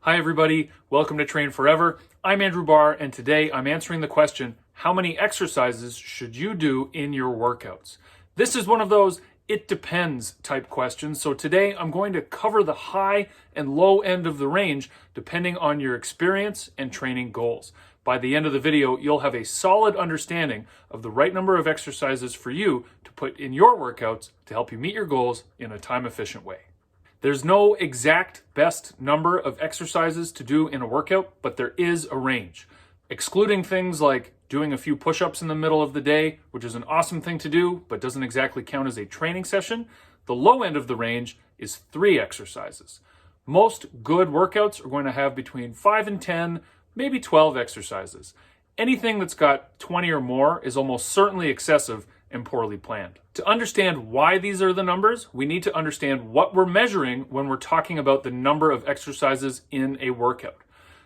Hi everybody, welcome to Train Forever. I'm Andrew Barr, and today I'm answering the question, how many exercises should you do in your workouts? This is one of those it depends type questions, so today I'm going to cover the high and low end of the range depending on your experience and training goals. By the end of the video, you'll have a solid understanding of the right number of exercises for you to put in your workouts to help you meet your goals in a time-efficient way. There's no exact best number of exercises to do in a workout, but there is a range. Excluding things like doing a few push-ups in the middle of the day, which is an awesome thing to do, but doesn't exactly count as a training session, the low end of the range is 3 exercises. Most good workouts are going to have between 5 and 10, maybe 12 exercises. Anything that's got 20 or more is almost certainly excessive and poorly planned. To understand why these are the numbers, we need to understand what we're measuring when we're talking about the number of exercises in a workout.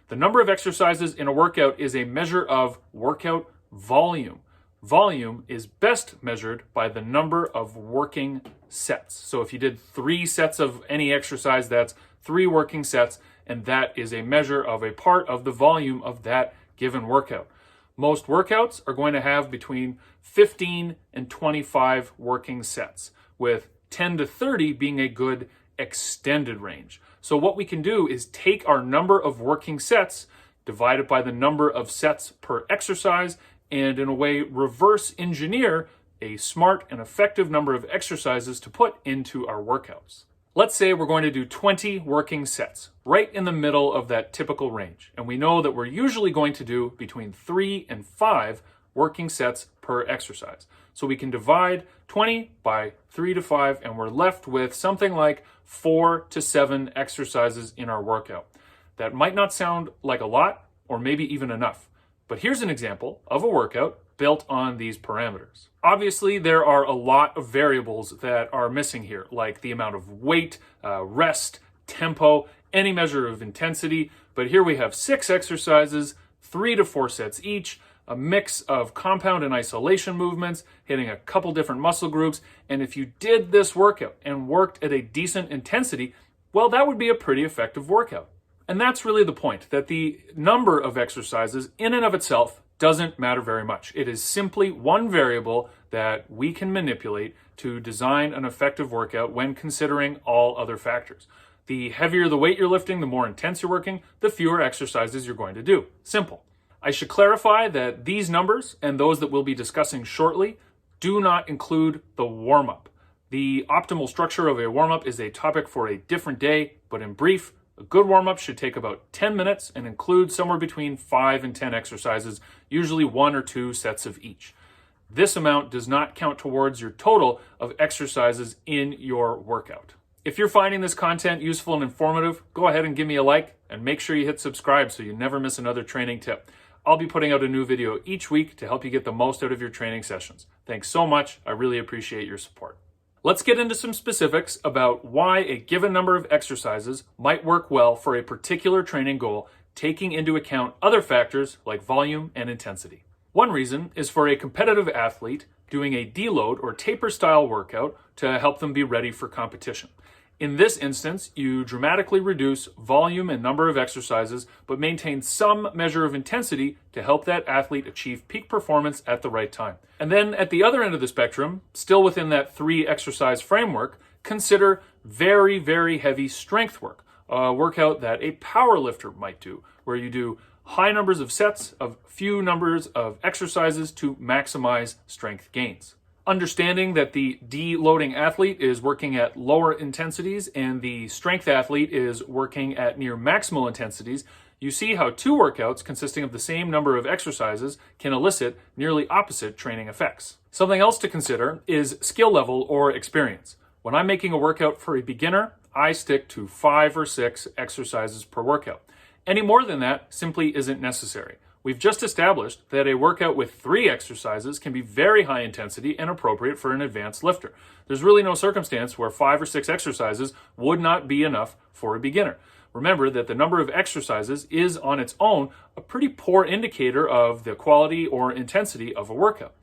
The number of exercises in a workout is a measure of workout volume. Volume is best measured by the number of working sets. So if you did 3 sets of any exercise, that's 3 working sets, and that is a measure of a part of the volume of that given workout. Most workouts are going to have between 15 and 25 working sets, with 10 to 30 being a good extended range. So what we can do is take our number of working sets, divide it by the number of sets per exercise, and in a way reverse engineer a smart and effective number of exercises to put into our workouts. Let's say we're going to do 20 working sets, right in the middle of that typical range. And we know that we're usually going to do between 3 and 5 working sets per exercise. So we can divide 20 by 3 to 5, and we're left with something like 4 to 7 exercises in our workout. That might not sound like a lot, or maybe even enough. But here's an example of a workout built on these parameters. Obviously, there are a lot of variables that are missing here, like the amount of weight, rest, tempo, any measure of intensity. But here we have 6 exercises, 3 to 4 sets each, a mix of compound and isolation movements, hitting a couple different muscle groups. And if you did this workout and worked at a decent intensity, well, that would be a pretty effective workout. And that's really the point, that the number of exercises in and of itself doesn't matter very much. It is simply one variable that we can manipulate to design an effective workout when considering all other factors. The heavier the weight you're lifting, the more intense you're working, the fewer exercises you're going to do. Simple. I should clarify that these numbers, and those that we'll be discussing shortly, do not include the warm-up. The optimal structure of a warm-up is a topic for a different day, but in brief, a good warm-up should take about 10 minutes and include somewhere between 5 and 10 exercises, usually 1 or 2 sets of each. This amount does not count towards your total of exercises in your workout. If you're finding this content useful and informative, go ahead and give me a like, and make sure you hit subscribe so you never miss another training tip. I'll be putting out a new video each week to help you get the most out of your training sessions. Thanks so much. I really appreciate your support. Let's get into some specifics about why a given number of exercises might work well for a particular training goal, taking into account other factors like volume and intensity. One reason is for a competitive athlete doing a deload or taper style workout to help them be ready for competition. In this instance, you dramatically reduce volume and number of exercises, but maintain some measure of intensity to help that athlete achieve peak performance at the right time. And then at the other end of the spectrum, still within that 3 exercise framework, consider very, very heavy strength work, a workout that a power lifter might do, where you do high numbers of sets of few numbers of exercises to maximize strength gains. Understanding that the deloading athlete is working at lower intensities and the strength athlete is working at near maximal intensities, you see how 2 workouts consisting of the same number of exercises can elicit nearly opposite training effects. Something else to consider is skill level or experience. When I'm making a workout for a beginner, I stick to 5 or 6 exercises per workout. Any more than that simply isn't necessary. We've just established that a workout with 3 exercises can be very high intensity and appropriate for an advanced lifter. There's really no circumstance where 5 or 6 exercises would not be enough for a beginner. Remember that the number of exercises is on its own a pretty poor indicator of the quality or intensity of a workout.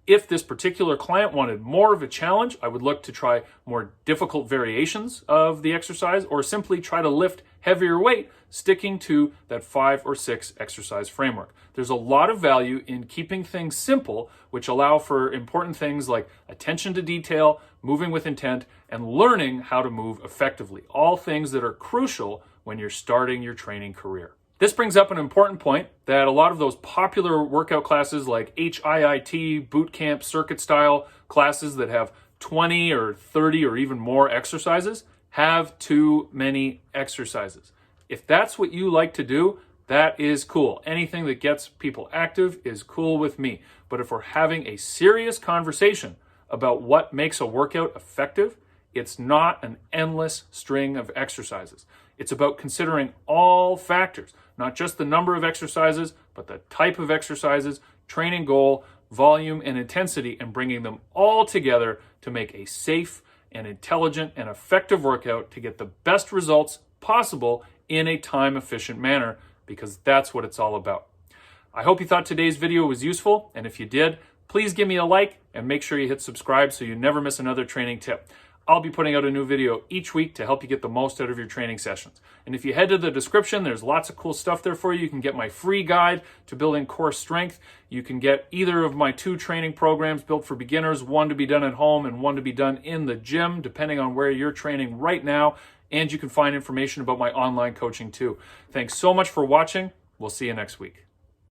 If this particular client wanted more of a challenge, I would look to try more difficult variations of the exercise or simply try to lift heavier weight, sticking to that 5 or 6 exercise framework. There's a lot of value in keeping things simple, which allow for important things like attention to detail, moving with intent, and learning how to move effectively. All things that are crucial when you're starting your training career. This brings up an important point that a lot of those popular workout classes like HIIT, boot camp, circuit style classes that have 20 or 30 or even more exercises have too many exercises. If that's what you like to do, that is cool. Anything that gets people active is cool with me. But if we're having a serious conversation about what makes a workout effective, it's not an endless string of exercises. It's about considering all factors, not just the number of exercises, but the type of exercises, training goal, volume, and intensity, and bringing them all together to make a safe and intelligent and effective workout to get the best results possible in a time-efficient manner, because that's what it's all about. I hope you thought today's video was useful, and if you did, please give me a like and make sure you hit subscribe so you never miss another training tip. I'll be putting out a new video each week to help you get the most out of your training sessions. And if you head to the description, there's lots of cool stuff there for you. You can get my free guide to building core strength. You can get either of my 2 training programs built for beginners, one to be done at home and one to be done in the gym, depending on where you're training right now. And you can find information about my online coaching too. Thanks so much for watching. We'll see you next week.